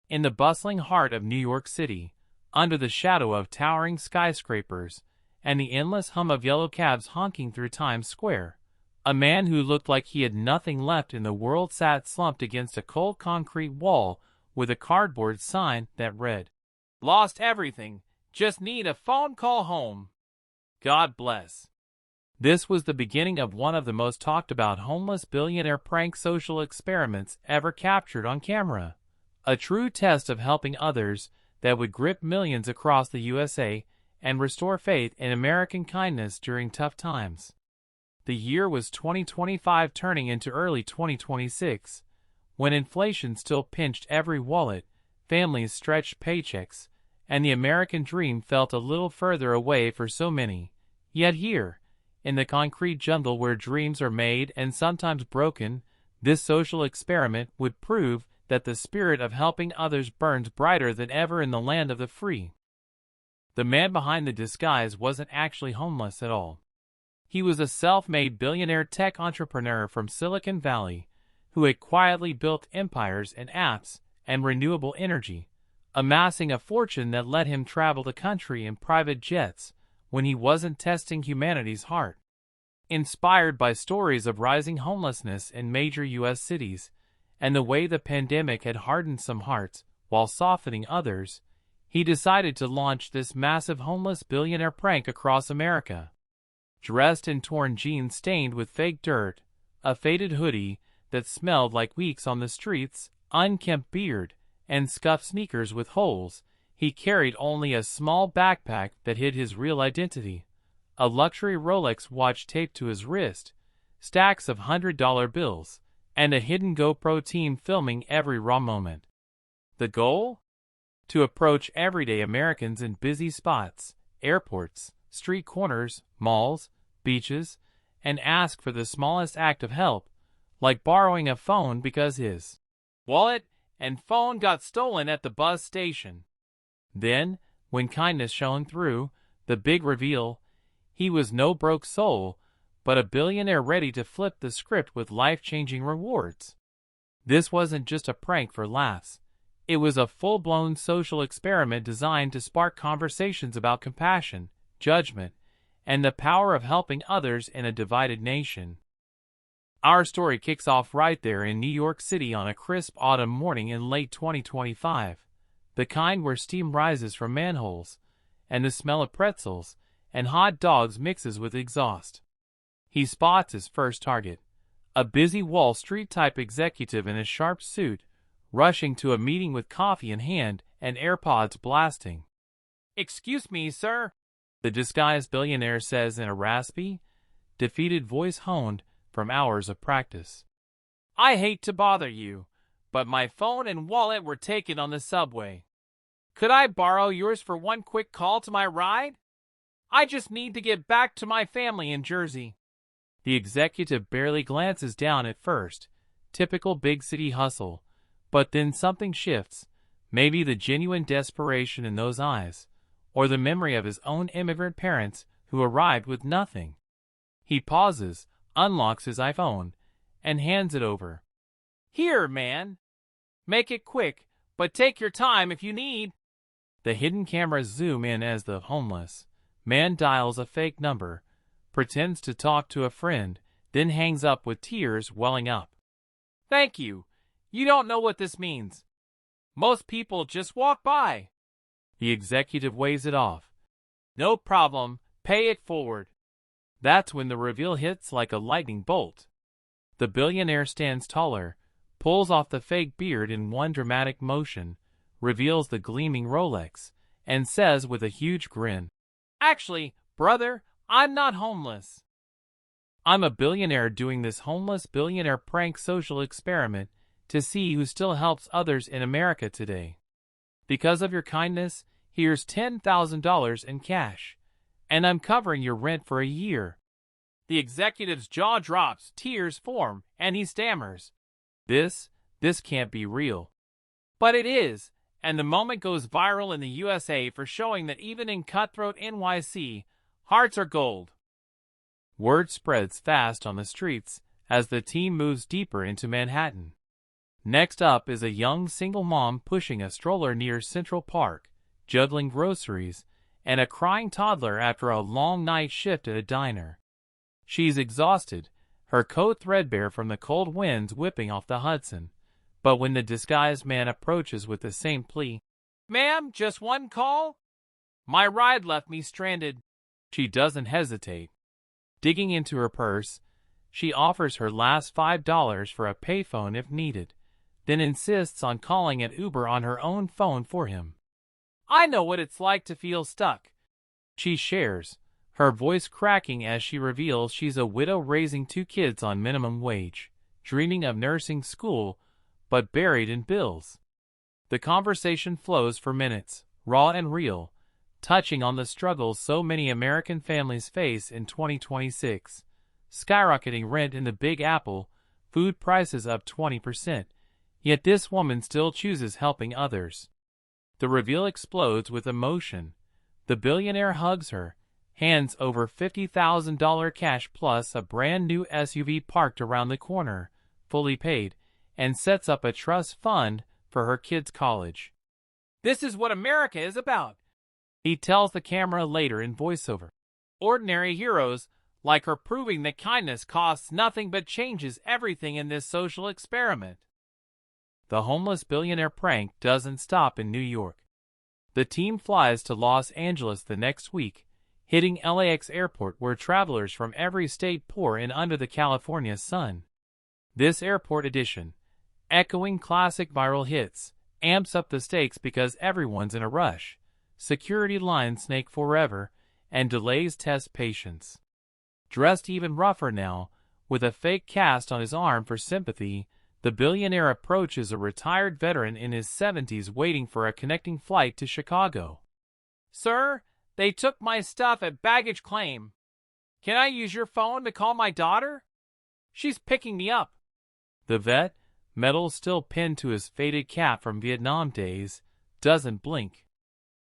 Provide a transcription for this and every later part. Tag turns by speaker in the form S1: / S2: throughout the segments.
S1: In the bustling heart of New York City, under the shadow of towering skyscrapers and the endless hum of yellow cabs honking through Times Square, a man who looked like he had nothing left in the world sat slumped against a cold concrete wall with a cardboard sign that read, "Lost everything, just need a phone call home. God bless." This was the beginning of one of the most talked about homeless billionaire prank social experiments ever captured on camera. A true test of helping others that would grip millions across the USA and restore faith in American kindness during tough times. The year was 2025, turning into early 2026, when inflation still pinched every wallet, families stretched paychecks, and the American dream felt a little further away for so many. Yet here, in the concrete jungle where dreams are made and sometimes broken, this social experiment would prove that the spirit of helping others burns brighter than ever in the land of the free. The man behind the disguise wasn't actually homeless at all. He was a self-made billionaire tech entrepreneur from Silicon Valley who had quietly built empires in apps and renewable energy, amassing a fortune that let him travel the country in private jets when he wasn't testing humanity's heart. Inspired by stories of rising homelessness in major U.S. cities and the way the pandemic had hardened some hearts while softening others, he decided to launch this massive homeless billionaire prank across America. Dressed in torn jeans stained with fake dirt, a faded hoodie that smelled like weeks on the streets, unkempt beard, and scuffed sneakers with holes, he carried only a small backpack that hid his real identity, a luxury Rolex watch taped to his wrist, stacks of $100 bills, and a hidden GoPro team filming every raw moment. The goal? To approach everyday Americans in busy spots, airports, street corners, malls, beaches, and ask for the smallest act of help, like borrowing a phone because his wallet and phone got stolen at the bus station. Then, when kindness shone through, the big reveal: he was no broke soul, but a billionaire ready to flip the script with life-changing rewards. This wasn't just a prank for laughs. It was a full-blown social experiment designed to spark conversations about compassion, judgment, and the power of helping others in a divided nation. Our story kicks off right there in New York City on a crisp autumn morning in late 2025, the kind where steam rises from manholes, and the smell of pretzels and hot dogs mixes with exhaust. He spots his first target, a busy Wall Street-type executive in a sharp suit, rushing to a meeting with coffee in hand and AirPods blasting. "Excuse me, sir," the disguised billionaire says in a raspy, defeated voice honed from hours of practice. "I hate to bother you, but my phone and wallet were taken on the subway. Could I borrow yours for one quick call to my ride? I just need to get back to my family in Jersey." The executive barely glances down at first, typical big city hustle, but then something shifts, maybe the genuine desperation in those eyes, or the memory of his own immigrant parents who arrived with nothing. He pauses, unlocks his iPhone, and hands it over. "Here, man. Make it quick, but take your time if you need." The hidden cameras zoom in as the homeless man dials a fake number, pretends to talk to a friend, then hangs up with tears welling up. "Thank you. You don't know what this means. Most people just walk by." The executive waves it off. "No problem. Pay it forward." That's when the reveal hits like a lightning bolt. The billionaire stands taller, pulls off the fake beard in one dramatic motion, reveals the gleaming Rolex, and says with a huge grin, "Actually, brother, I'm not homeless. I'm a billionaire doing this homeless billionaire prank social experiment to see who still helps others in America today. Because of your kindness, here's $10,000 in cash, and I'm covering your rent for a year." The executive's jaw drops, tears form, and he stammers, This can't be real." But it is, and the moment goes viral in the USA for showing that even in cutthroat NYC, hearts are gold. Word spreads fast on the streets as the team moves deeper into Manhattan. Next up is a young single mom pushing a stroller near Central Park, juggling groceries, and a crying toddler after a long night shift at a diner. She's exhausted, her coat threadbare from the cold winds whipping off the Hudson. But when the disguised man approaches with the same plea, "Ma'am, just one call? My ride left me stranded," she doesn't hesitate. Digging into her purse, she offers her last $5 for a payphone if needed, then insists on calling an Uber on her own phone for him. "I know what it's like to feel stuck," she shares, her voice cracking as she reveals she's a widow raising 2 kids on minimum wage, dreaming of nursing school, but buried in bills. The conversation flows for minutes, raw and real, touching on the struggles so many American families face in 2026. Skyrocketing rent in the Big Apple, food prices up 20%, yet this woman still chooses helping others. The reveal explodes with emotion. The billionaire hugs her, hands over $50,000 cash plus a brand new SUV parked around the corner, fully paid, and sets up a trust fund for her kids' college. "This is what America is about," he tells the camera later in voiceover. Ordinary heroes like her proving that kindness costs nothing but changes everything in this social experiment. The homeless billionaire prank doesn't stop in New York. The team flies to Los Angeles the next week, hitting LAX airport where travelers from every state pour in under the California sun. This airport edition, echoing classic viral hits, amps up the stakes because everyone's in a rush. Security lines snake forever, and delays test patience. Dressed even rougher now, with a fake cast on his arm for sympathy, the billionaire approaches a retired veteran in his 70s waiting for a connecting flight to Chicago. "Sir, they took my stuff at baggage claim. Can I use your phone to call my daughter? She's picking me up." The vet, medal still pinned to his faded cap from Vietnam days, doesn't blink.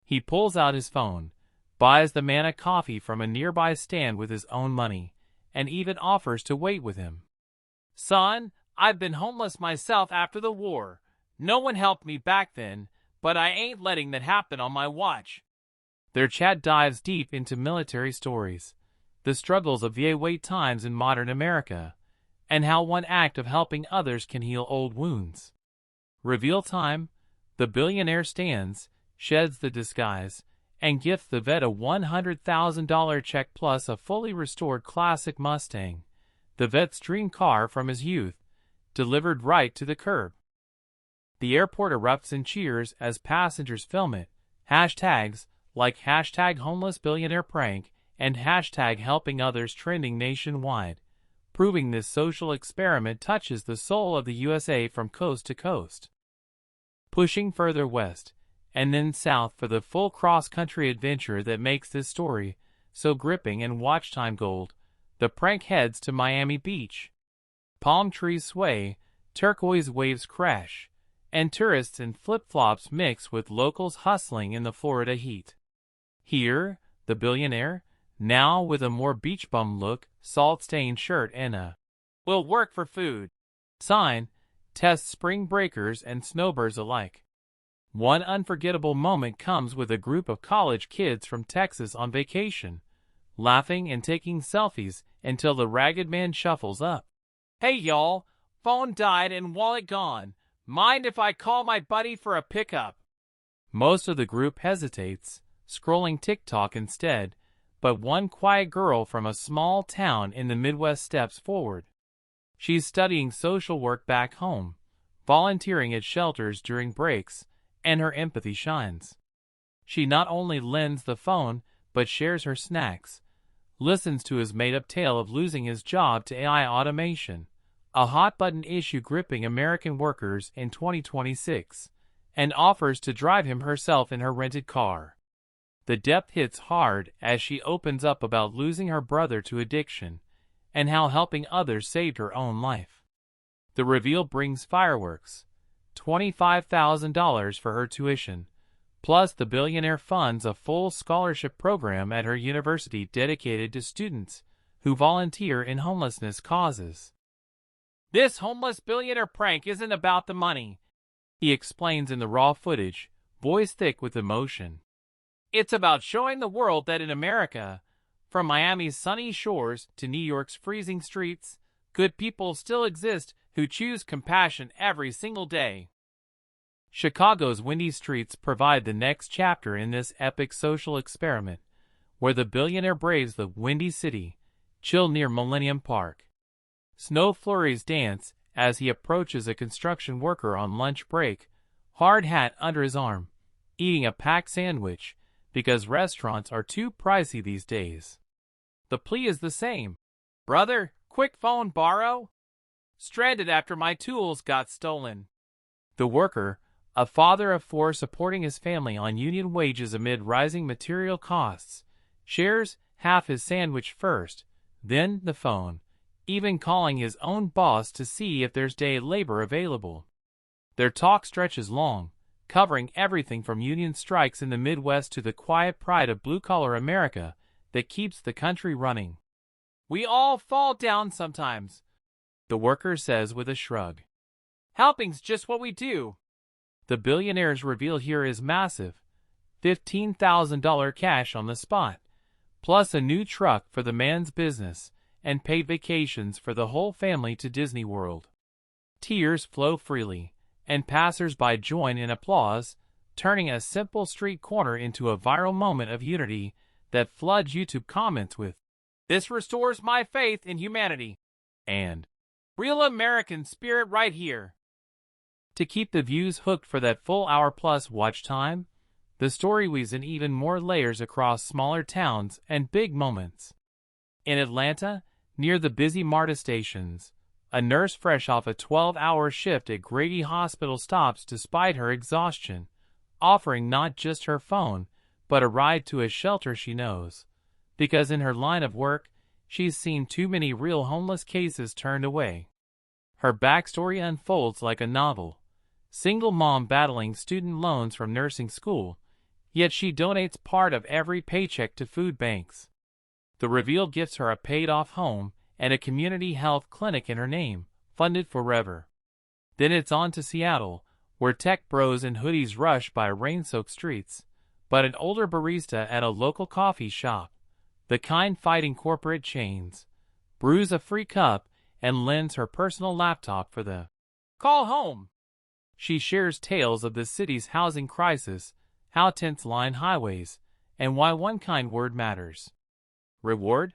S1: He pulls out his phone, buys the man a coffee from a nearby stand with his own money, and even offers to wait with him. "Son, I've been homeless myself after the war. No one helped me back then, but I ain't letting that happen on my watch." Their chat dives deep into military stories, the struggles of VA wait times in modern America, and how one act of helping others can heal old wounds. Reveal time, the billionaire stands, sheds the disguise, and gifts the vet a $100,000 check plus a fully restored classic Mustang, the vet's dream car from his youth, delivered right to the curb. The airport erupts in cheers as passengers film it, hashtags like #HomelessBillionairePrank and #HelpingOthers trending nationwide, proving this social experiment touches the soul of the USA from coast to coast. Pushing further west, and then south for the full cross-country adventure that makes this story so gripping and watch time gold, the prank heads to Miami Beach. Palm trees sway, turquoise waves crash, and tourists in flip-flops mix with locals hustling in the Florida heat. Here, the billionaire, now with a more beach bum look, salt-stained shirt and a "will work for food" sign, tests spring breakers and snowbirds alike. One unforgettable moment comes with a group of college kids from Texas on vacation, laughing and taking selfies until the ragged man shuffles up. "Hey y'all, phone died and wallet gone. Mind if I call my buddy for a pickup?" Most of the group hesitates, scrolling TikTok instead, but one quiet girl from a small town in the Midwest steps forward. She's studying social work back home, volunteering at shelters during breaks, and her empathy shines. She not only lends the phone, but shares her snacks, listens to his made-up tale of losing his job to AI automation, a hot-button issue gripping American workers in 2026, and offers to drive him herself in her rented car. The depth hits hard as she opens up about losing her brother to addiction, and how helping others saved her own life. The reveal brings fireworks, $25,000 for her tuition, plus the billionaire funds a full scholarship program at her university dedicated to students who volunteer in homelessness causes. This homeless billionaire prank isn't about the money, he explains in the raw footage, voice thick with emotion. It's about showing the world that in America, from Miami's sunny shores to New York's freezing streets, good people still exist who choose compassion every single day. Chicago's windy streets provide the next chapter in this epic social experiment, where the billionaire braves the windy city, chill near Millennium Park. Snow flurries dance as he approaches a construction worker on lunch break, hard hat under his arm, eating a packed sandwich, because restaurants are too pricey these days. The plea is the same. Brother, quick phone borrow? Stranded after my tools got stolen. The worker, a father of four supporting his family on union wages amid rising material costs, shares half his sandwich first, then the phone, even calling his own boss to see if there's day labor available. Their talk stretches long, covering everything from union strikes in the Midwest to the quiet pride of blue-collar America that keeps the country running. We all fall down sometimes, the worker says with a shrug. Helping's just what we do. The billionaire's reveal here is massive, $15,000 cash on the spot, plus a new truck for the man's business, and paid vacations for the whole family to Disney World. Tears flow freely, and passers-by join in applause, turning a simple street corner into a viral moment of unity that floods YouTube comments with, "This restores my faith in humanity," and "Real American spirit right here." To keep the views hooked for that full hour-plus watch time, the story weaves in even more layers across smaller towns and big moments. In Atlanta, near the busy MARTA stations, a nurse fresh off a 12-hour shift at Grady Hospital stops despite her exhaustion, offering not just her phone, but a ride to a shelter she knows, because in her line of work, she's seen too many real homeless cases turned away. Her backstory unfolds like a novel. Single mom battling student loans from nursing school, yet she donates part of every paycheck to food banks. The reveal gifts her a paid-off home and a community health clinic in her name, funded forever. Then it's on to Seattle, where tech bros in hoodies rush by rain-soaked streets, but an older barista at a local coffee shop, the kind fighting corporate chains, brews a free cup and lends her personal laptop for the call home. She shares tales of the city's housing crisis, how tents line highways, and why one kind word matters. Reward?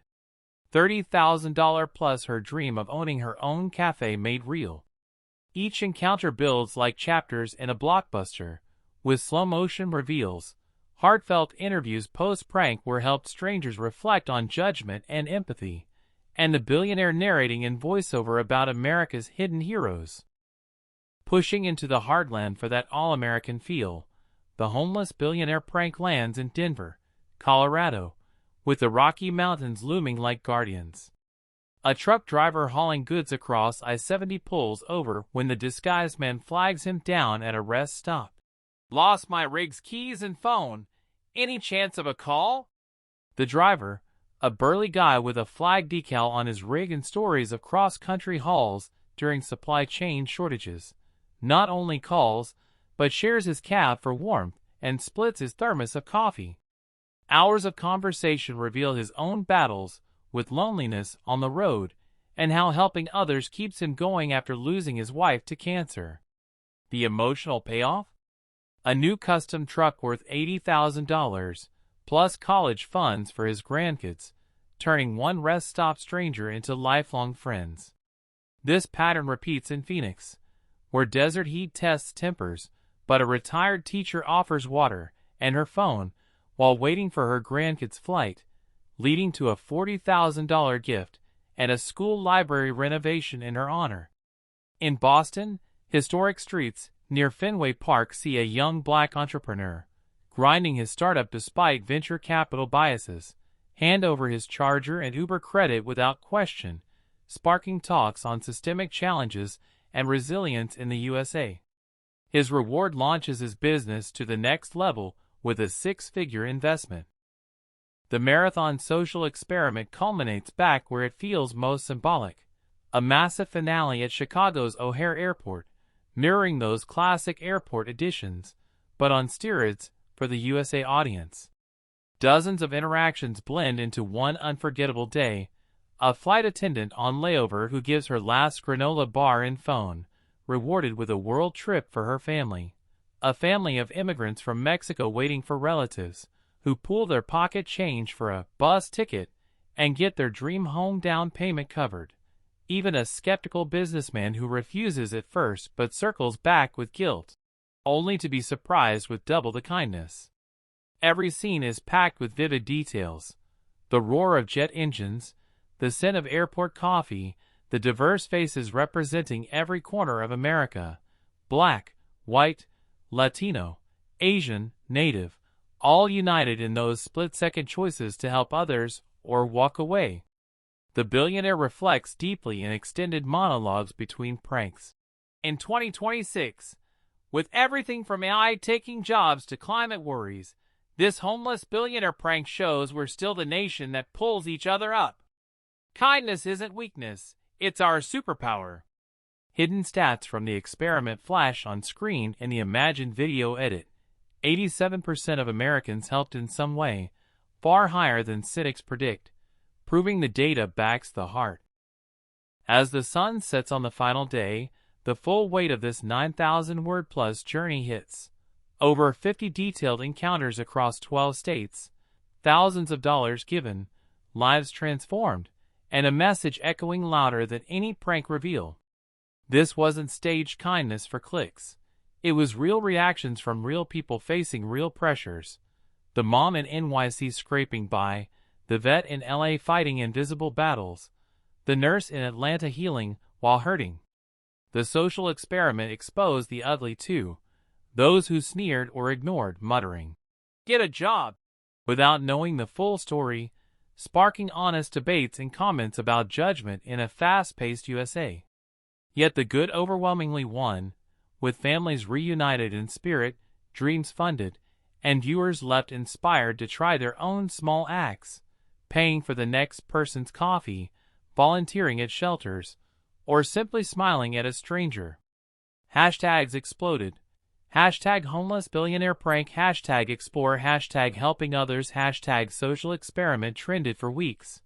S1: $30,000 plus her dream of owning her own cafe made real. Each encounter builds like chapters in a blockbuster, with slow-motion reveals, heartfelt interviews post-prank where helped strangers reflect on judgment and empathy, and the billionaire narrating in voiceover about America's hidden heroes. Pushing into the heartland for that all-American feel, the homeless billionaire prank lands in Denver, Colorado, with the Rocky Mountains looming like guardians. A truck driver hauling goods across I-70 pulls over when the disguised man flags him down at a rest stop. "Lost my rig's keys and phone. Any chance of a call?" The driver, a burly guy with a flag decal on his rig and stories of cross-country hauls during supply chain shortages, not only calls, but shares his cab for warmth and splits his thermos of coffee. Hours of conversation reveal his own battles with loneliness on the road and how helping others keeps him going after losing his wife to cancer. The emotional payoff? A new custom truck worth $80,000, plus college funds for his grandkids, turning one rest-stop stranger into lifelong friends. This pattern repeats in Phoenix, where desert heat tests tempers, but a retired teacher offers water and her phone while waiting for her grandkid's flight, leading to a $40,000 gift and a school library renovation in her honor. In Boston, historic streets near Fenway Park see a young black entrepreneur, grinding his startup despite venture capital biases, hand over his Charger and Uber credit without question, sparking talks on systemic challenges and resilience in the USA. His reward launches his business to the next level with a six-figure investment. The marathon social experiment culminates back where it feels most symbolic, a massive finale at Chicago's O'Hare Airport, mirroring those classic airport editions, but on steroids for the USA audience. Dozens of interactions blend into one unforgettable day. A flight attendant on layover who gives her last granola bar and phone, rewarded with a world trip for her family. A family of immigrants from Mexico waiting for relatives, who pool their pocket change for a bus ticket and get their dream home down payment covered. Even a skeptical businessman who refuses at first but circles back with guilt, only to be surprised with double the kindness. Every scene is packed with vivid details. The roar of jet engines, the scent of airport coffee, the diverse faces representing every corner of America, black, white, Latino, Asian, Native, all united in those split-second choices to help others or walk away. The Billionaire reflects deeply in extended monologues between pranks. In 2026, with everything from AI taking jobs to climate worries, this homeless billionaire prank shows we're still the nation that pulls each other up. Kindness isn't weakness, it's our superpower. Hidden stats from the experiment flash on screen in the imagined video edit. 87% of Americans helped in some way, far higher than cynics predict, proving the data backs the heart. As the sun sets on the final day, the full weight of this 9,000-word-plus journey hits. Over 50 detailed encounters across 12 states, thousands of dollars given, lives transformed, and a message echoing louder than any prank reveal. This wasn't staged kindness for clicks. It was real reactions from real people facing real pressures. The mom in NYC scraping by, the vet in LA fighting invisible battles, the nurse in Atlanta healing while hurting. The social experiment exposed the ugly too, those who sneered or ignored, muttering, "Get a job," without knowing the full story, sparking honest debates and comments about judgment in a fast-paced USA. Yet the good overwhelmingly won, with families reunited in spirit, dreams funded, and viewers left inspired to try their own small acts, paying for the next person's coffee, volunteering at shelters, or simply smiling at a stranger. Hashtags exploded. Hashtag homeless billionaire prank, hashtag explore, hashtag helping others, hashtag social experiment trended for weeks,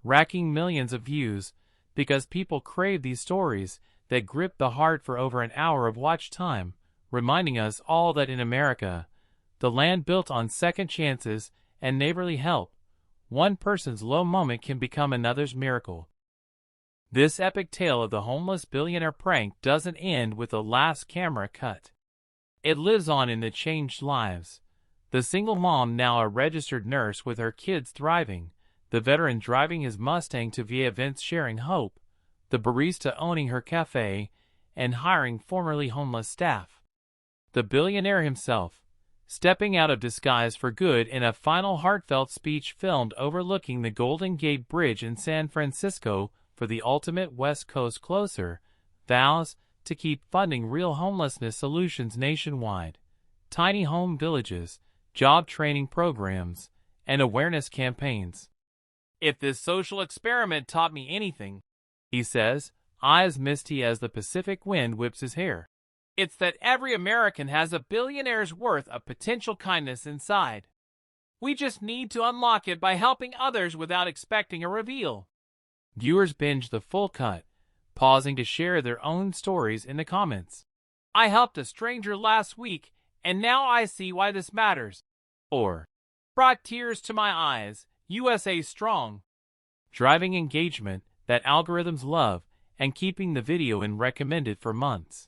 S1: racking millions of views because people crave these stories that grip the heart for over an hour of watch time, reminding us all that in America, the land built on second chances and neighborly help, one person's low moment can become another's miracle. This epic tale of the homeless billionaire prank doesn't end with the last camera cut. It lives on in the changed lives. The single mom, now a registered nurse with her kids thriving, the veteran driving his Mustang to VA events sharing hope, the barista owning her cafe and hiring formerly homeless staff. The billionaire himself, stepping out of disguise for good in a final heartfelt speech filmed overlooking the Golden Gate Bridge in San Francisco for the ultimate West Coast closer, vows to keep funding real homelessness solutions nationwide, tiny home villages, job training programs, and awareness campaigns. "If this social experiment taught me anything," he says, eyes misty as the Pacific wind whips his hair, "it's that every American has a billionaire's worth of potential kindness inside. We just need to unlock it by helping others without expecting a reveal." Viewers binge the full cut, pausing to share their own stories in the comments. "I helped a stranger last week, and now I see why this matters." Or, "Brought tears to my eyes, USA strong." Driving engagement that algorithms love and keeping the video in recommended for months.